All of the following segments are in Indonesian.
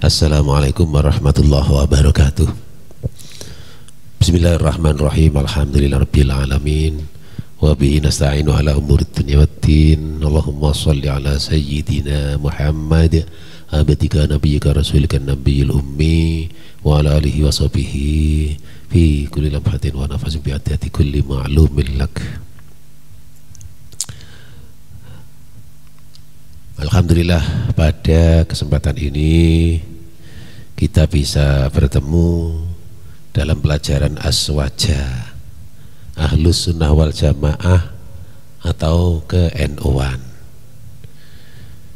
Assalamualaikum warahmatullahi wabarakatuh. Bismillahirrahmanirrahim. Alhamdulillahirabbil alamin. Wa bihi nasta'inu ala umurid dunya waddin. Allahumma shalli ala sayyidina Muhammad abdika nabiyyika rasulika nabiyil ummi wa ala alihi wa sahbihi fi kulli lamhatin wa nafasin bi adati kulli ma'lumin lak. Alhamdulillah, pada kesempatan ini kita bisa bertemu dalam pelajaran Aswaja Ahlus Sunnah wal Jamaah atau ke NO1.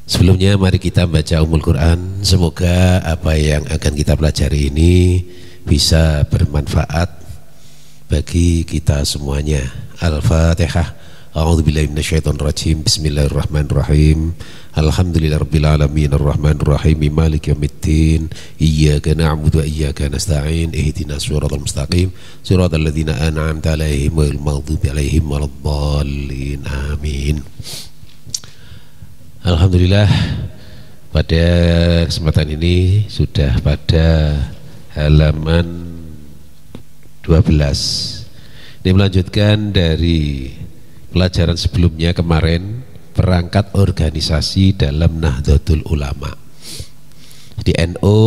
Sebelumnya mari kita baca Ummul Quran. Semoga apa yang akan kita pelajari ini bisa bermanfaat bagi kita semuanya. Al-Fatihah. A'udzubillahi minasyaitonirrajim. Bismillahirrahmanirrahim. Alhamdulillahirabbil alamin arrahmanirrahim maliki yaumiddin. Iyyaka na'budu wa iyyaka nasta'in. Ihdinas siratal mustaqim. Siratal ladzina an'amta 'alaihim ghairil maghdubi 'alaihim waladdallin. Amin. Alhamdulillah, pada kesempatan ini sudah pada halaman 12. Ini melanjutkan dari pelajaran sebelumnya kemarin, perangkat organisasi dalam Nahdlatul Ulama. Di NU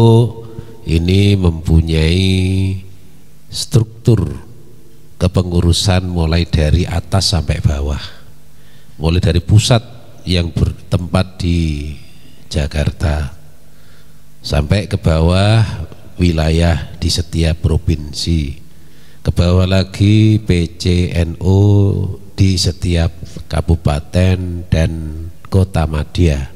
ini mempunyai struktur kepengurusan mulai dari atas sampai bawah, mulai dari pusat yang bertempat di Jakarta sampai ke bawah wilayah di setiap provinsi, ke bawah lagi PCNU di setiap kabupaten dan kota madya,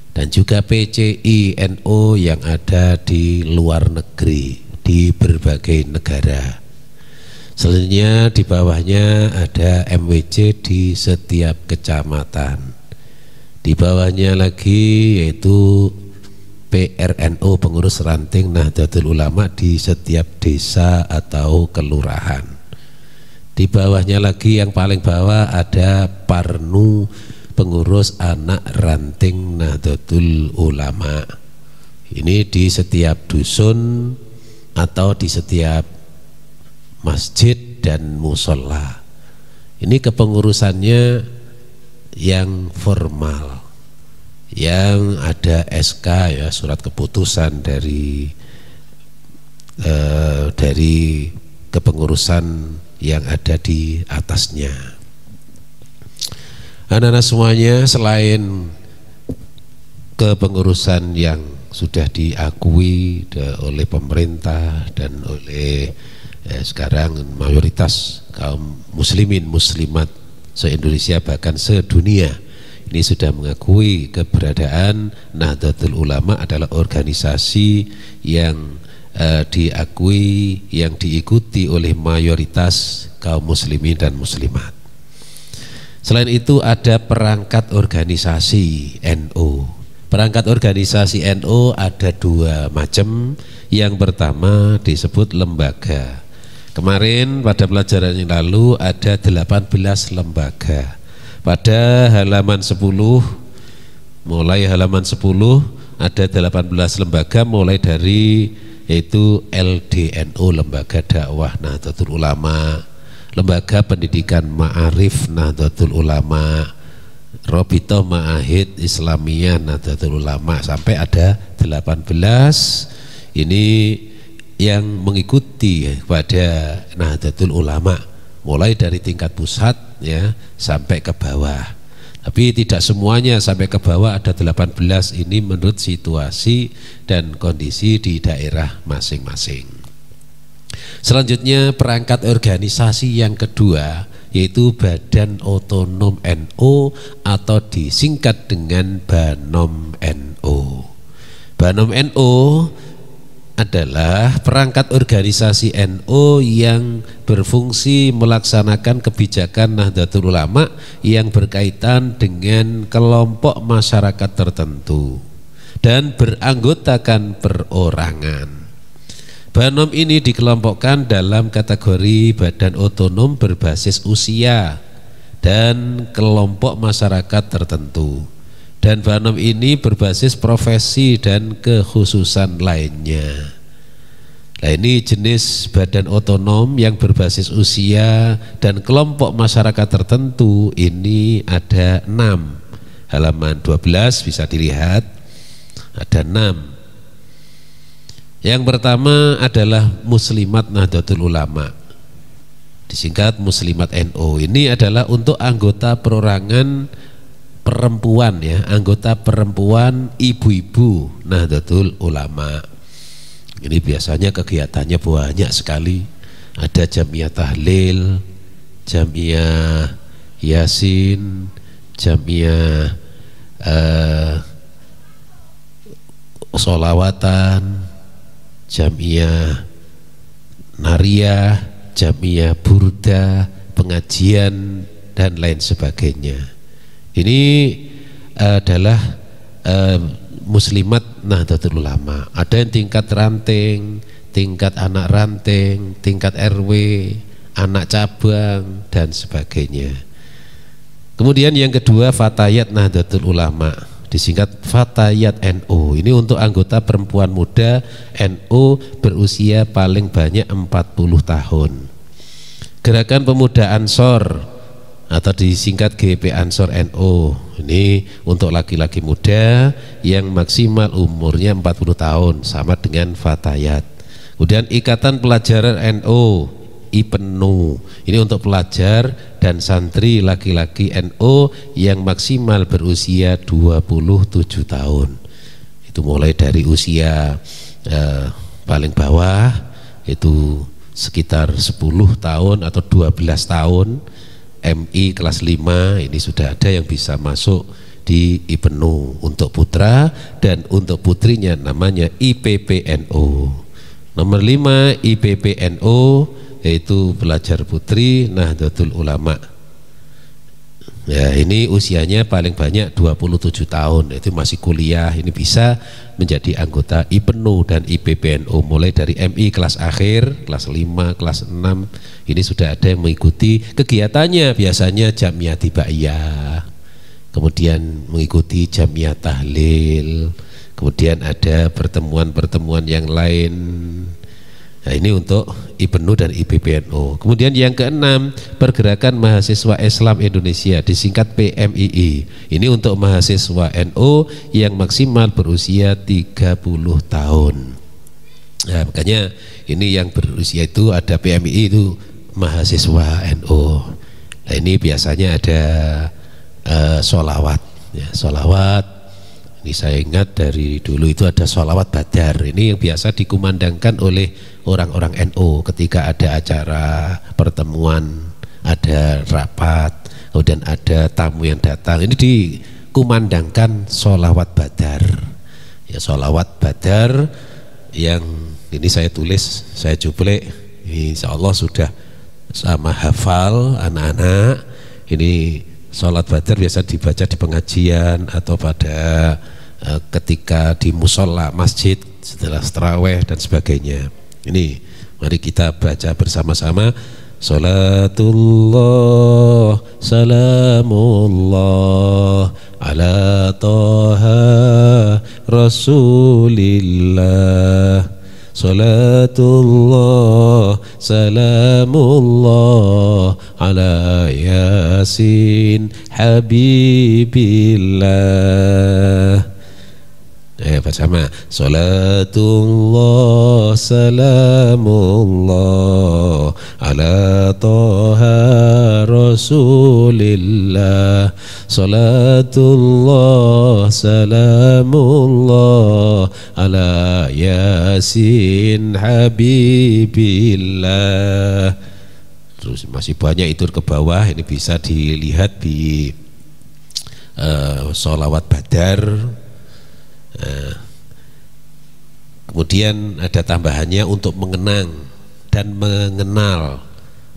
dan juga PCI NU yang ada di luar negeri di berbagai negara. Selanjutnya di bawahnya ada MWC di setiap kecamatan. Di bawahnya lagi yaitu PRNU, pengurus ranting Nahdlatul Ulama di setiap desa atau kelurahan. Di bawahnya lagi yang paling bawah ada Parnu, pengurus anak ranting Nahdlatul Ulama. Ini di setiap dusun atau di setiap masjid dan musola. Ini kepengurusannya yang formal, yang ada SK ya, surat keputusan dari kepengurusan yang ada di atasnya. Anak-anak semuanya, selain kepengurusan yang sudah diakui oleh pemerintah dan oleh sekarang mayoritas kaum muslimin muslimat se-Indonesia bahkan sedunia ini sudah mengakui keberadaan Nahdlatul Ulama adalah organisasi yang diakui, yang diikuti oleh mayoritas kaum muslimin dan muslimat. Selain itu ada perangkat organisasi NU. Perangkat organisasi NU ada dua macam. Yang pertama disebut lembaga. Kemarin pada pelajaran yang lalu ada 18 lembaga. Pada halaman 10, mulai halaman 10 ada 18 lembaga, mulai dari yaitu LDNU, Lembaga Dakwah Nahdlatul Ulama, Lembaga Pendidikan Ma'arif Nahdlatul Ulama, Robitoh Ma'ahid Islamiyah Nahdlatul Ulama, sampai ada 18 ini yang mengikuti pada Nahdlatul Ulama, mulai dari tingkat pusat ya sampai ke bawah. Tapi tidak semuanya sampai ke bawah, ada 18 ini menurut situasi dan kondisi di daerah masing-masing. Selanjutnya perangkat organisasi yang kedua yaitu Badan Otonom NU atau disingkat dengan Banom NU. Banom NU adalah perangkat organisasi NU yang berfungsi melaksanakan kebijakan Nahdlatul Ulama yang berkaitan dengan kelompok masyarakat tertentu dan beranggotakan perorangan. Banom ini dikelompokkan dalam kategori badan otonom berbasis usia dan kelompok masyarakat tertentu. Dan Banom ini berbasis profesi dan kekhususan lainnya. Nah, ini jenis badan otonom yang berbasis usia dan kelompok masyarakat tertentu. Ini ada 6. Halaman 12 bisa dilihat, ada 6. Yang pertama adalah Muslimat Nahdlatul Ulama, disingkat Muslimat NU. Ini adalah untuk anggota perorangan perempuan, ya, anggota perempuan ibu-ibu Nahdlatul Ulama. Ini biasanya kegiatannya banyak sekali. Ada Jamiah Tahlil, Jamiah Yasin, Jamiah Sholawatan, Jamiah Nariyah, Jamiah Burda, pengajian dan lain sebagainya. Ini adalah Muslimat Nahdlatul Ulama. Ada yang tingkat ranting, tingkat anak ranting, tingkat RW, anak cabang dan sebagainya. Kemudian yang kedua Fatayat Nahdlatul Ulama, disingkat Fatayat NU. Ini untuk anggota perempuan muda NU berusia paling banyak 40 tahun. Gerakan Pemuda Ansor atau disingkat GP Ansor NU, ini untuk laki-laki muda yang maksimal umurnya 40 tahun, sama dengan Fatayat. Kemudian Ikatan Pelajar NU IPENU, ini untuk pelajar dan santri laki-laki NU yang maksimal berusia 27 tahun. Itu mulai dari usia paling bawah itu sekitar 10 tahun atau 12 tahun. MI kelas 5 ini sudah ada yang bisa masuk di IPENU untuk putra, dan untuk putrinya namanya IPPNU. Nomor 5 IPPNU, yaitu pelajar putri Nahdlatul Ulama. Ya, ini usianya paling banyak 27 tahun, itu masih kuliah. Ini bisa menjadi anggota IPENU dan IPPNU mulai dari MI kelas akhir, kelas 5, kelas 6. Ini sudah ada yang mengikuti kegiatannya, biasanya Jamiah Tibaiyah, kemudian mengikuti Jamiah Tahlil, kemudian ada pertemuan-pertemuan yang lain. Nah, ini untuk IPENU dan IPPNU. Kemudian yang keenam, Pergerakan Mahasiswa Islam Indonesia, disingkat PMII. Ini untuk mahasiswa NU yang maksimal berusia 30 tahun. Nah, makanya ini yang berusia itu ada PMII itu mahasiswa NU. Nah, ini biasanya ada sholawat, ya, sholawat. Ini saya ingat dari dulu itu ada sholawat badar. Ini yang biasa dikumandangkan oleh orang-orang NU ketika ada acara pertemuan, ada rapat, kemudian ada tamu yang datang. Ini dikumandangkan sholawat badar. Ya, sholawat badar yang ini saya tulis, saya cuplek. Insya Allah sudah sama hafal anak-anak. Ini sholat badar biasa dibaca di pengajian atau pada ketika di musola masjid setelah tarawih dan sebagainya. Ini mari kita baca bersama-sama. Salatullah salamullah ala Taha Rasulillah. Salatullah salamullah ala Yasin Habibillah. Bersama. Salatullah salamullah ala Taha Rasulillah. Salatullah salamullah ala Yasin Habibillah. Terus masih banyak itu ke bawah, ini bisa dilihat di sholawat badar. Kemudian ada tambahannya untuk mengenang dan mengenal.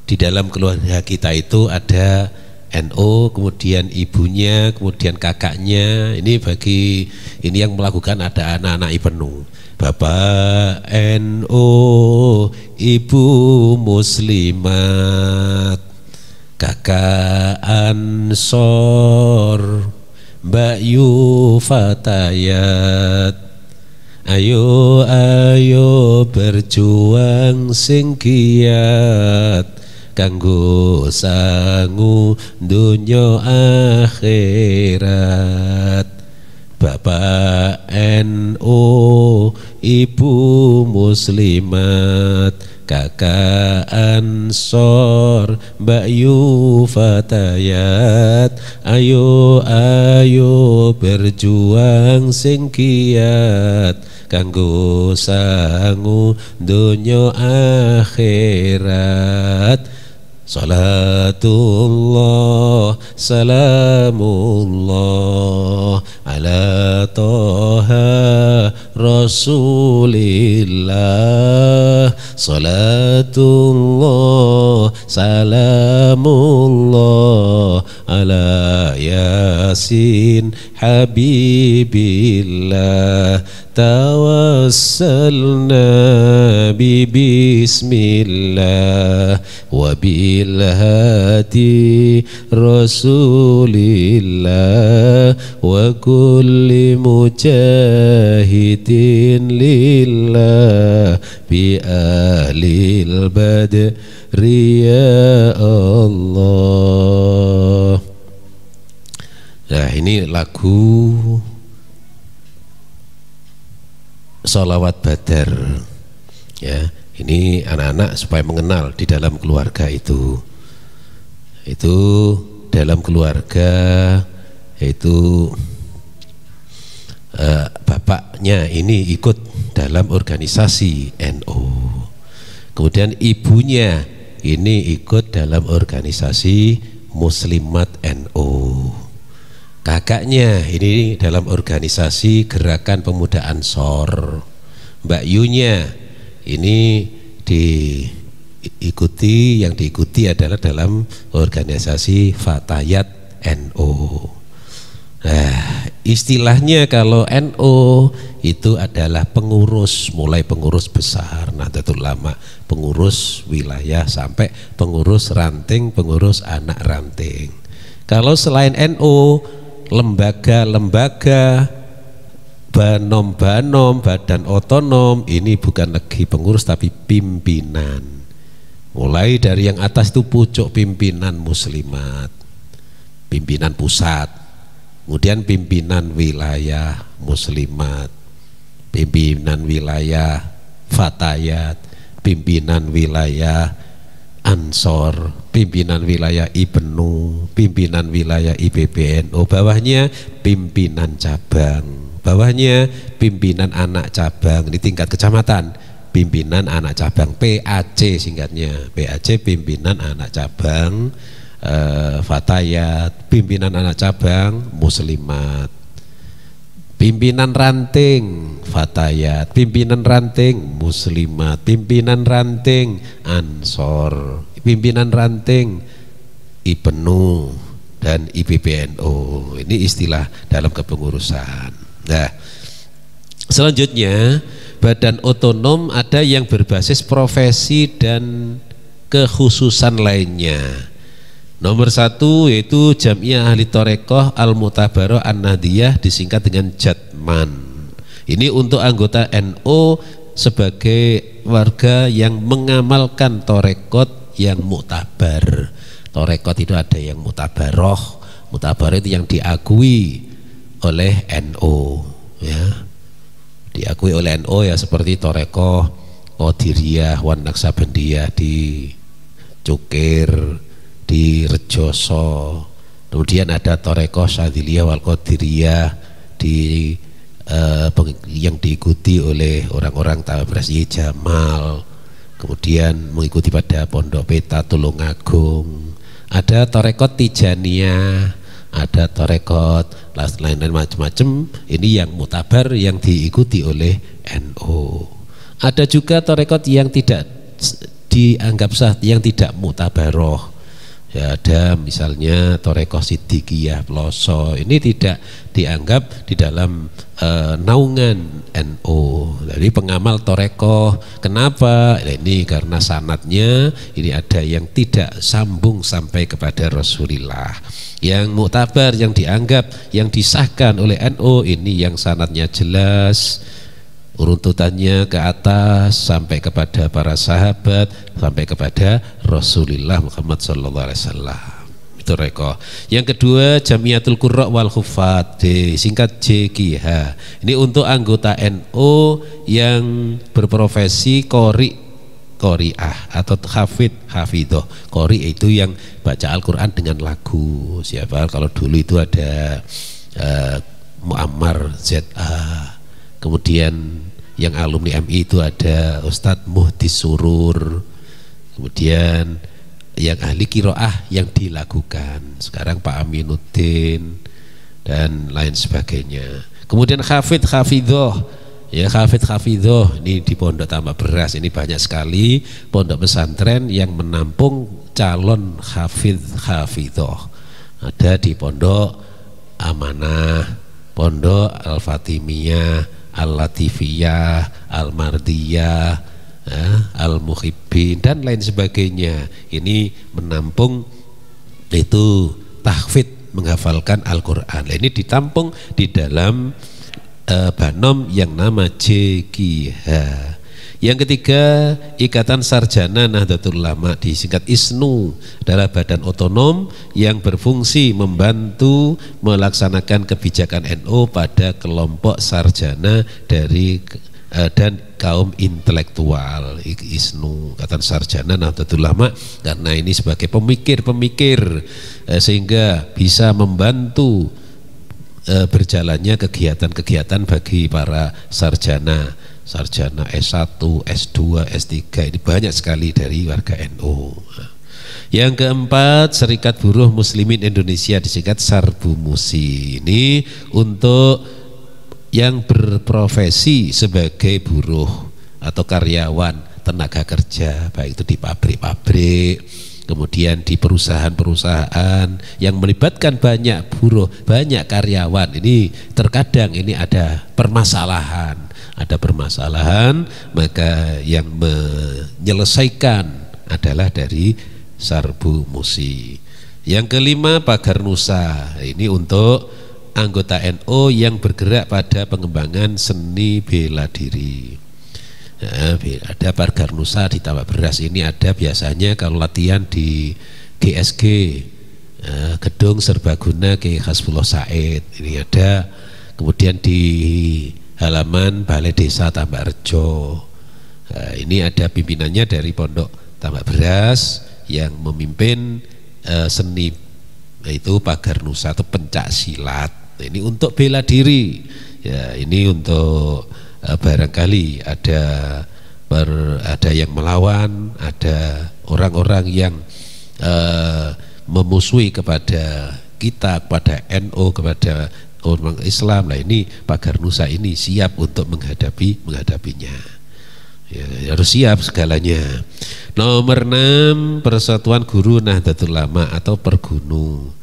Di dalam keluarga kita itu ada NU, kemudian ibunya, kemudian kakaknya. Ini bagi ini yang melakukan ada anak-anak IPENU. Bapak NU, Ibu Muslimat, Kakak Ansor, Mbak Yu Fatayat, ayo ayo berjuang sing giat kanggo sangu dunya akhirat. Bapak NU, Ibu Muslimat, Kakak Ansor, Mbak Yu Fatayat, ayo ayo berjuang sing giat kanggo sangu dunya akhirat. Salatullah salamullah ala toha rasulillah. Salatullah salamullah ala yasin habibillah. Tawassalna bi bismillah wa bil hadi rasulillah wa kulli mujahidin lillah bi ahlil badri ya Allah. Nah, ini lagu Sholawat Badar ya. Ini anak-anak supaya mengenal di dalam keluarga itu dalam keluarga itu bapaknya ini ikut dalam organisasi NU, kemudian ibunya ini ikut dalam organisasi Muslimat NU, kakaknya ini dalam organisasi Gerakan Pemuda Ansor, Mbak Yunya ini yang diikuti adalah dalam organisasi Fatayat NU. Nah, istilahnya kalau NU itu adalah pengurus, mulai pengurus besar Nahdlatul Ulama, pengurus wilayah sampai pengurus ranting, pengurus anak ranting. Kalau selain NU, lembaga-lembaga, banom-banom, badan otonom, ini bukan lagi pengurus tapi pimpinan. Mulai dari yang atas itu pucuk pimpinan Muslimat, pimpinan pusat, kemudian pimpinan wilayah Muslimat, pimpinan wilayah Fatayat, pimpinan wilayah Ansor, pimpinan wilayah IPNU, pimpinan wilayah IPBNU, bawahnya pimpinan cabang, bawahnya pimpinan anak cabang di tingkat kecamatan, pimpinan anak cabang PAC singkatnya, PAC pimpinan anak cabang Fatayat, pimpinan anak cabang Muslimat, pimpinan ranting Fatayat, pimpinan ranting Muslimat, pimpinan ranting Ansor, pimpinan ranting IPNU dan IPBNU. Ini istilah dalam kepengurusan. Nah, selanjutnya badan otonom ada yang berbasis profesi dan kekhususan lainnya. Nomor 1 yaitu Jamiah Ahli Thorekoh Al-Mutabaroh An-Nahdiyah, disingkat dengan Jatman. Ini untuk anggota NU sebagai warga yang mengamalkan Thorekot yang muktabar. Thorekot itu ada yang mutabaroh, mutabaroh itu yang diakui oleh NU ya. Diakui oleh NU ya, seperti Thorekoh Qadiriyah wan Naksabandiyah di Cukir, di Rejoso, kemudian ada Thorekoh Syadziliyah wal Qadiriyah di yang diikuti oleh orang-orang Tabrasi Jamal, kemudian mengikuti pada Pondok Peta Tulungagung. Ada Thorekot Tijaniyah, ada Thorekot lain-lain macam-macam. Ini yang mutabar yang diikuti oleh NU. Ada juga Thorekot yang tidak dianggap sah, yang tidak mutabaroh Ya, ada misalnya Torekoh Siddiqiyah Ploso, ini tidak dianggap di dalam naungan NU. Jadi pengamal Torekoh, kenapa? Ini karena sanadnya ini ada yang tidak sambung sampai kepada Rasulullah. Yang muktabar, yang dianggap, yang disahkan oleh NU, ini yang sanadnya jelas, urutannya ke atas sampai kepada para sahabat, sampai kepada Rasulullah Muhammad SAW. Itu reko. Yang kedua, Jamiatul Qurra wal Huffaz, singkat JQH. Ini untuk anggota NU yang berprofesi qori'ah atau hafidhoh. Qori itu yang baca Al-Quran dengan lagu. Siapa? Kalau dulu itu ada Muammar ZA. Kemudian yang alumni MI itu ada Ustadz Muhdis Surur. Kemudian yang ahli kiroah yang dilakukan sekarang Pak Aminuddin dan lain sebagainya. Kemudian hafidhoh, ya hafidhoh ini di Pondok Tambak Beras ini banyak sekali pondok pesantren yang menampung calon hafidhoh. Ada di Pondok Amanah, Pondok Al-Fatimiyah, Al-Latifiyah, Al-Mardiyah, Al-Muhibbin dan lain sebagainya. Ini menampung itu tahfidz, menghafalkan Al-Quran. Ini ditampung di dalam banom yang nama JQH. Yang ketiga, Ikatan Sarjana Nahdlatul Ulama, disingkat ISNU, adalah badan otonom yang berfungsi membantu melaksanakan kebijakan NU pada kelompok sarjana dari dan kaum intelektual. ISNU, Ikatan Sarjana Nahdlatul Ulama, karena ini sebagai pemikir-pemikir sehingga bisa membantu berjalannya kegiatan-kegiatan bagi para sarjana S1, S2, S3, ini banyak sekali dari warga NU. Yang keempat, Serikat Buruh Muslimin Indonesia, disingkat Sarbumusi. Ini untuk yang berprofesi sebagai buruh atau karyawan tenaga kerja, baik itu di pabrik-pabrik, kemudian di perusahaan-perusahaan yang melibatkan banyak buruh, banyak karyawan. Ini terkadang ini ada permasalahan, maka yang menyelesaikan adalah dari Sarbumusi. Yang kelima, Pagar Nusa, ini untuk anggota NU yang bergerak pada pengembangan seni bela diri. Nah, ada Pagar Nusa di Tambak Beras, ini ada biasanya kalau latihan di GSG, Gedung Serbaguna Ki Hasbullah Said, ini ada. Kemudian di halaman Balai Desa Tambak Rejo, ini ada pimpinannya dari Pondok Tambak Beras yang memimpin seni, yaitu Pagar Nusa atau pencak silat. Ini untuk bela diri, ya ini untuk barangkali ada yang melawan, ada orang-orang yang memusuhi kepada kita, kepada NU, kepada orang Islam. Nah, ini Pagar Nusa ini siap untuk menghadapinya. Ya, harus siap segalanya. Nomor 6, Persatuan Guru Nahdlatul Ulama atau Pergunu.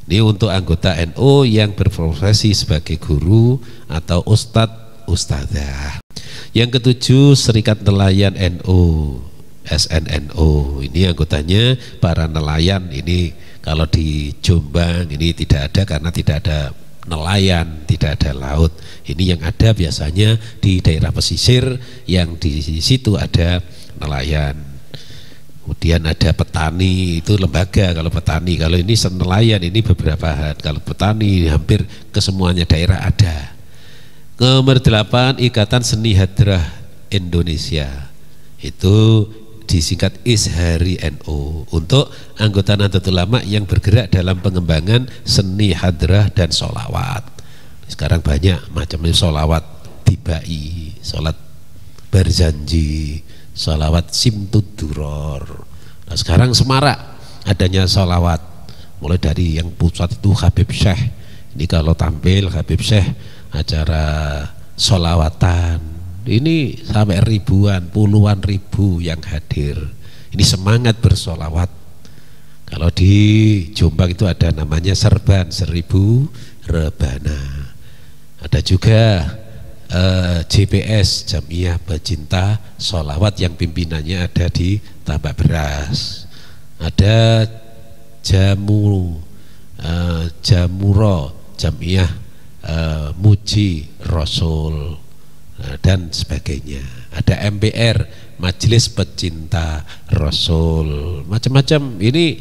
Ini untuk anggota NU yang berprofesi sebagai guru atau ustadzah. Yang ketujuh, Serikat Nelayan NU, SNNU. Ini anggotanya para nelayan. Ini kalau di Jombang ini tidak ada karena tidak ada nelayan, tidak ada laut. Ini yang ada biasanya di daerah pesisir yang di situ ada nelayan. Kemudian ada petani, itu lembaga kalau petani. Kalau ini nelayan ini beberapa. Kalau petani hampir kesemuanya daerah ada. Nomor 8, Ikatan Seni Hadrah Indonesia, itu disingkat Ishari NU, untuk anggota Nahdlatul Ulama yang bergerak dalam pengembangan seni hadrah dan sholawat. Sekarang banyak macam sholawat tibai, sholat berzanji, sholawat simtuduror. Nah, sekarang semarak adanya sholawat, mulai dari yang pusat itu Habib Syekh. Ini kalau tampil Habib Syekh acara sholawatan, ini sampai ribuan, puluhan ribu yang hadir. Ini semangat bersolawat Kalau di Jombang itu ada namanya Serban, 1000 rebana. Ada juga JPS, Jamiah Bacinta Sholawat, yang pimpinannya ada di Tambak Beras. Ada Jamuro, Jamiah Muji Rasul, dan sebagainya. Ada MPR, Majelis Pecinta Rasul, macam-macam. Ini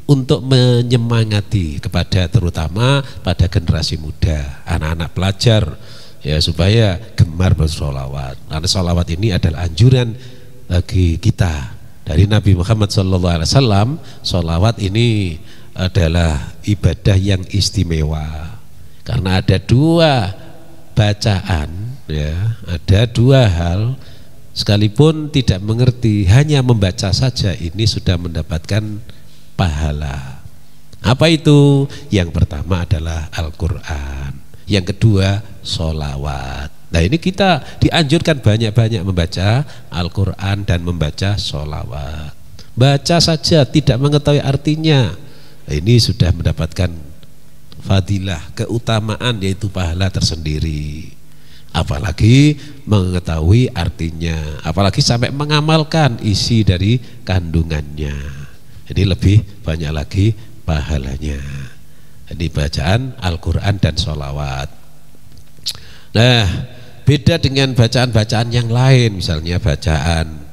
untuk menyemangati kepada, terutama pada generasi muda, anak-anak pelajar, ya, supaya gemar bersolawat. Karena solawat ini adalah anjuran bagi kita dari Nabi Muhammad SAW. Solawat ini adalah ibadah yang istimewa karena ada dua bacaan, ya, ada dua hal. Sekalipun tidak mengerti, hanya membaca saja ini sudah mendapatkan pahala. Apa itu? Yang pertama adalah Al-Quran, yang kedua sholawat. Nah, ini kita dianjurkan banyak-banyak membaca Al-Quran dan membaca sholawat. Baca saja tidak mengetahui artinya, ini sudah mendapatkan fadilah, keutamaan, yaitu pahala tersendiri. Apalagi mengetahui artinya, apalagi sampai mengamalkan isi dari kandungannya, jadi lebih banyak lagi pahalanya. Jadi bacaan Al-Quran dan sholawat. Nah, beda dengan bacaan-bacaan yang lain, misalnya bacaan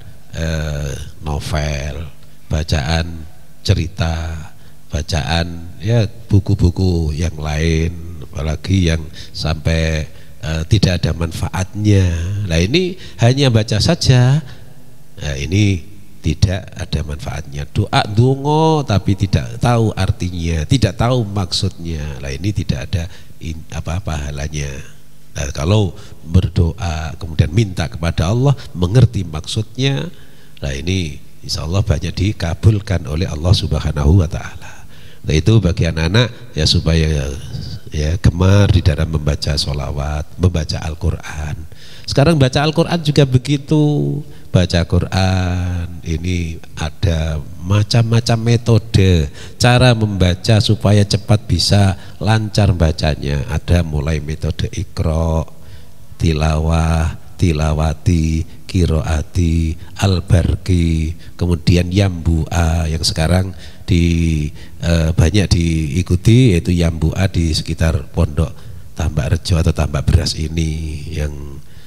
novel, bacaan cerita, bacaan, ya, buku-buku yang lain, apalagi yang sampai tidak ada manfaatnya. Nah, ini hanya baca saja, nah, ini tidak ada manfaatnya. Doa dungo tapi tidak tahu artinya, tidak tahu maksudnya. Nah, ini tidak ada pahalanya. Nah, kalau berdoa kemudian minta kepada Allah, mengerti maksudnya, nah ini insya Allah banyak dikabulkan oleh Allah Subhanahu wa Ta'ala. Nah, itu bagi anak-anak, ya, supaya, ya, gemar di dalam membaca sholawat, membaca Al-Quran. Sekarang baca Al-Quran juga begitu. Baca Quran ini ada macam-macam metode cara membaca supaya cepat bisa lancar bacanya. Ada mulai metode Iqra, tilawah, tilawati, kiroati, al-barqi, kemudian yambu'a yang sekarang banyak diikuti, yaitu yambu'a di sekitar Pondok Tambak Rejo atau Tambak Beras ini, yang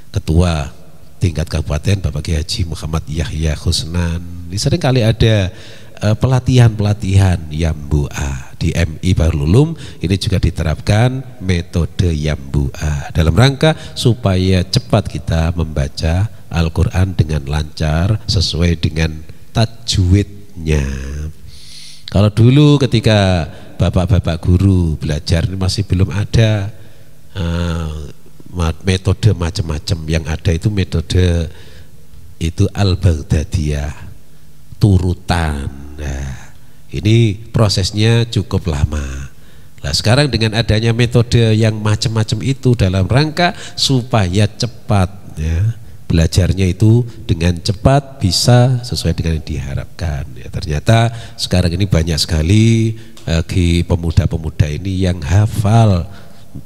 ketua tingkat kabupaten Bapak Kiai Haji Muhammad Yahya Husnan. Ini sering kali ada pelatihan-pelatihan yambu'a di MI Bahrul Ulum. Ini juga diterapkan metode yambu'a dalam rangka supaya cepat kita membaca Al-Quran dengan lancar sesuai dengan tajwidnya. Kalau dulu ketika bapak-bapak guru belajar, masih belum ada metode macam-macam. Yang ada itu metode itu al-Baghdadiyah, turutan. Nah, ini prosesnya cukup lama. Nah, sekarang dengan adanya metode yang macam-macam itu dalam rangka supaya cepat, ya, belajarnya itu dengan cepat bisa sesuai dengan yang diharapkan. Ya, ternyata sekarang ini banyak sekali bagi pemuda-pemuda ini yang hafal.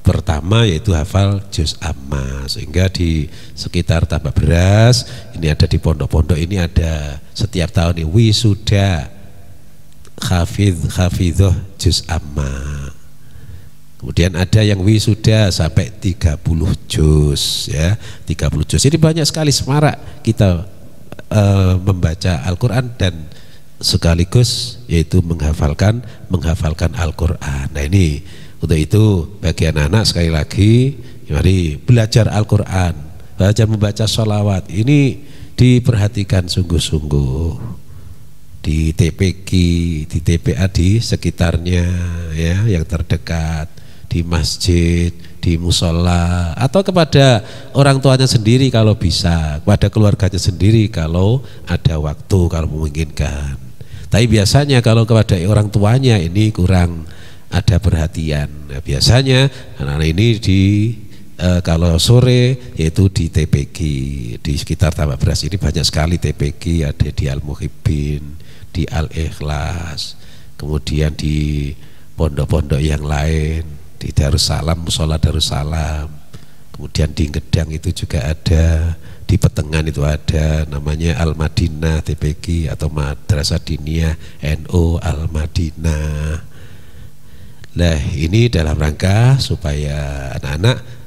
Pertama yaitu hafal juz amma, sehingga di sekitar Tambak Beras ini ada, di pondok-pondok ini ada setiap tahun ini wisuda hafidhoh juz amma. Kemudian ada yang wisuda sampai 30 juz, ya, 30 juz. Ini banyak sekali semarak kita membaca Al-Quran dan sekaligus yaitu menghafalkan Al-Quran. Nah, ini untuk itu bagi anak-anak sekali lagi, mari belajar Al-Quran, belajar membaca sholawat. Ini diperhatikan sungguh-sungguh di TPQ, di TPA di sekitarnya, ya, yang terdekat, di masjid, di musola, atau kepada orang tuanya sendiri kalau bisa, kepada keluarganya sendiri kalau ada waktu, kalau memungkinkan. Tapi biasanya kalau kepada orang tuanya ini kurang ada perhatian. Nah, biasanya anak-anak ini kalau sore yaitu di TPQ di sekitar Tambak Beras ini banyak sekali TPQ, ada di Al-Muhibbin, di Al-Ikhlas, kemudian di pondok-pondok yang lain, di Darussalam, Musola Darussalam, kemudian di Gedang itu juga ada, di Petengan itu ada, namanya Al-Madinah TPQ atau Madrasah Diniyah NU Al-Madinah. Nah, ini dalam rangka supaya anak-anak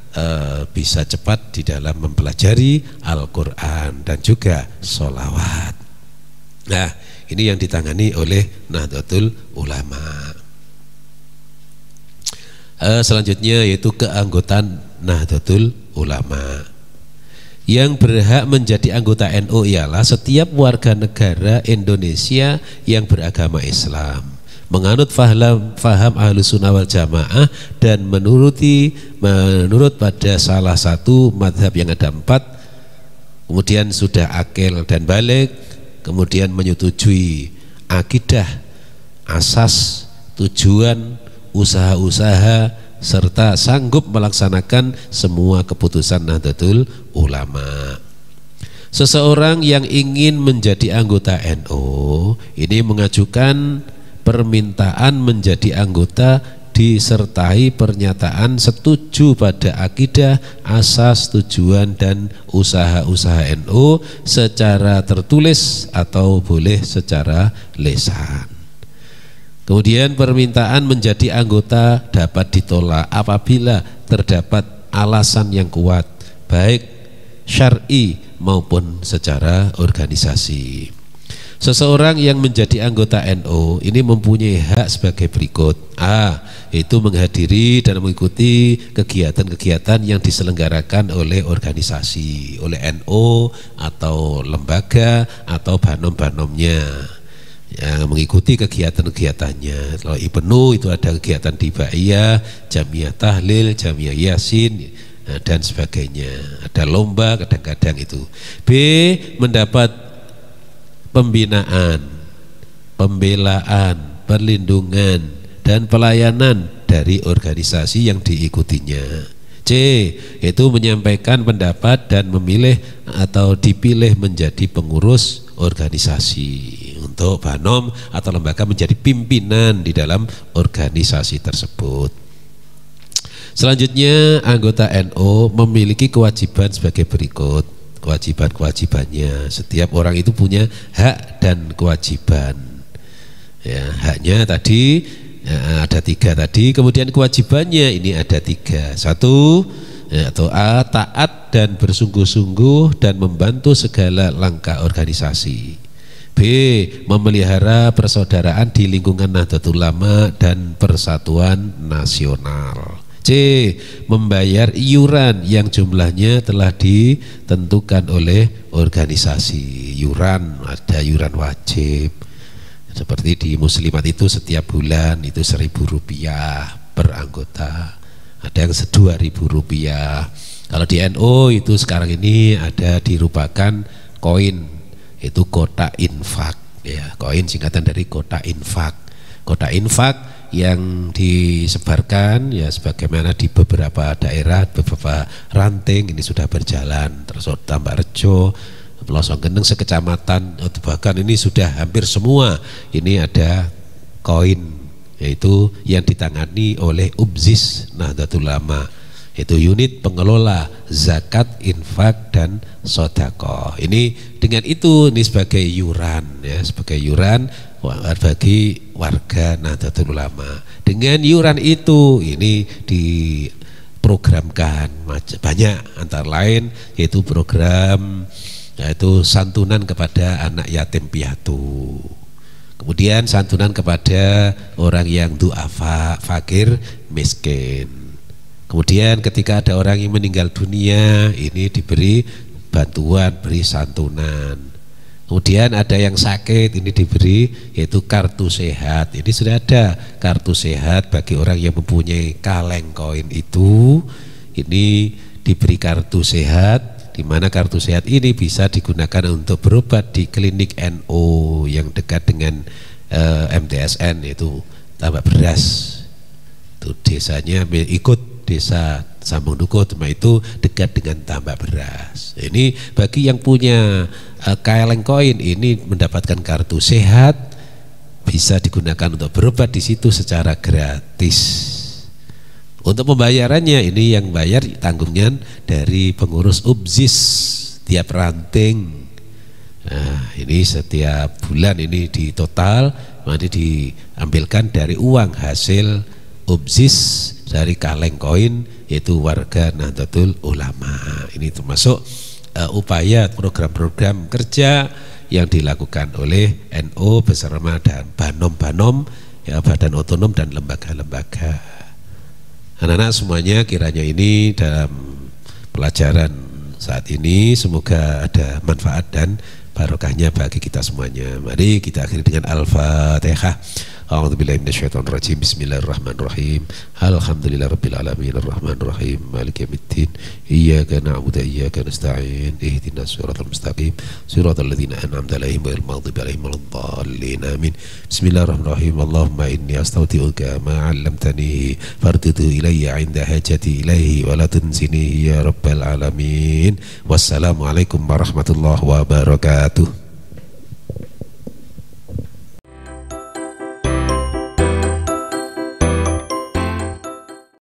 bisa cepat di dalam mempelajari Al-Quran dan juga sholawat. Nah, ini yang ditangani oleh Nahdlatul Ulama. Selanjutnya yaitu keanggotaan Nahdlatul Ulama. Yang berhak menjadi anggota NU ialah setiap warga negara Indonesia yang beragama Islam, menganut faham Ahlus Sunnah wal Jamaah, dan menurut pada salah satu madhab yang ada 4, kemudian sudah akil dan balik, kemudian menyetujui akidah, asas, tujuan, usaha-usaha, serta sanggup melaksanakan semua keputusan Nahdlatul Ulama. Seseorang yang ingin menjadi anggota NU ini mengajukan permintaan menjadi anggota disertai pernyataan setuju pada akidah, asas, tujuan, dan usaha-usaha NU secara tertulis atau boleh secara lisan. Kemudian permintaan menjadi anggota dapat ditolak apabila terdapat alasan yang kuat, baik syar'i maupun secara organisasi. Seseorang yang menjadi anggota NU ini mempunyai hak sebagai berikut: A. Yaitu menghadiri dan mengikuti kegiatan-kegiatan yang diselenggarakan oleh organisasi, oleh NU atau lembaga atau banom-banomnya, yang mengikuti kegiatan-kegiatannya. Kalau IPNU itu ada kegiatan Dibaiyah, Jamiah Tahlil, Jamiah Yasin, dan sebagainya. Ada lomba kadang-kadang itu. B. Mendapat pembinaan, pembelaan, perlindungan, dan pelayanan dari organisasi yang diikutinya. C. Itu menyampaikan pendapat dan memilih atau dipilih menjadi pengurus organisasi, untuk banom atau lembaga menjadi pimpinan di dalam organisasi tersebut. Selanjutnya, anggota NU memiliki kewajiban sebagai berikut. Kewajiban-kewajibannya, setiap orang itu punya hak dan kewajiban. Ya, haknya tadi ya, ada 3 tadi, kemudian kewajibannya ini ada 3. 1 atau A, taat dan bersungguh-sungguh dan membantu segala langkah organisasi. B. Memelihara persaudaraan di lingkungan Nahdlatul Ulama dan Persatuan Nasional. C. Membayar iuran yang jumlahnya telah ditentukan oleh organisasi. Iuran, ada iuran wajib seperti di Muslimat itu setiap bulan itu Rp1.000 per anggota, ada yang Rp2.000. Kalau di NU itu sekarang ini ada dirupakan koin, itu kotak infak, ya, koin singkatan dari kotak infak. Kotak infak yang disebarkan ya sebagaimana di beberapa daerah, beberapa ranting ini sudah berjalan, terus Tambak Rejo, Pelosok Gendeng sekecamatan, bahkan ini sudah hampir semua ini ada koin, yaitu yang ditangani oleh UBZIS Nahdlatul Ulama, itu unit pengelola zakat, infak, dan sodako. Ini dengan itu ini sebagai yuran, ya, sebagai yuran bagi warga Nahdlatul Ulama. Dengan yuran itu ini diprogramkan banyak, antara lain yaitu program yaitu santunan kepada anak yatim piatu, kemudian santunan kepada orang yang du'afa, fakir, miskin. Kemudian ketika ada orang yang meninggal dunia ini diberi bantuan, beri santunan. Kemudian ada yang sakit ini diberi yaitu kartu sehat. Ini sudah ada kartu sehat bagi orang yang mempunyai kaleng koin itu, ini diberi kartu sehat, di mana kartu sehat ini bisa digunakan untuk berobat di klinik NU yang dekat dengan MTSN, yaitu Tambak Beras. Itu desanya ikut desa Sambung Dukuh, itu dekat dengan Tambak Beras. Ini bagi yang punya kaleng koin ini mendapatkan kartu sehat, bisa digunakan untuk berobat di situ secara gratis. Untuk pembayarannya ini yang bayar tanggungnya dari pengurus UBZIS tiap ranting. Nah, ini setiap bulan ini di total nanti diambilkan dari uang hasil UBZIS dari kaleng koin, yaitu warga Nahdlatul Ulama. Ini termasuk upaya program-program kerja yang dilakukan oleh NU bersama dan Banom-Banom, ya, badan otonom dan lembaga-lembaga. Anak-anak semuanya kiranya ini dalam pelajaran saat ini semoga ada manfaat dan barokahnya bagi kita semuanya. Mari kita akhiri dengan Al-Fatihah. A'udzubillahi minasyaitonirrajim. Bismillahirrahmanirrahim. Alhamdulillahirabbil alamin arrahmanirrahim maliki yaumiddin. Iyyaka na'budu wa iyyaka nasta'in. Ihdinas siratal mustaqim. Siratal ladzina an'amta 'alaihim ghairil maghdubi 'alaihim waladdallin. Amin. Bismillahirrahmanirrahim. Allahumma inni astaghfiruka ma 'allamtani fardudu ilayya 'inda hajati ilaihi wa la tunsini ya rabbal alamin. Wassalamualaikum warahmatullahi wabarakatuh.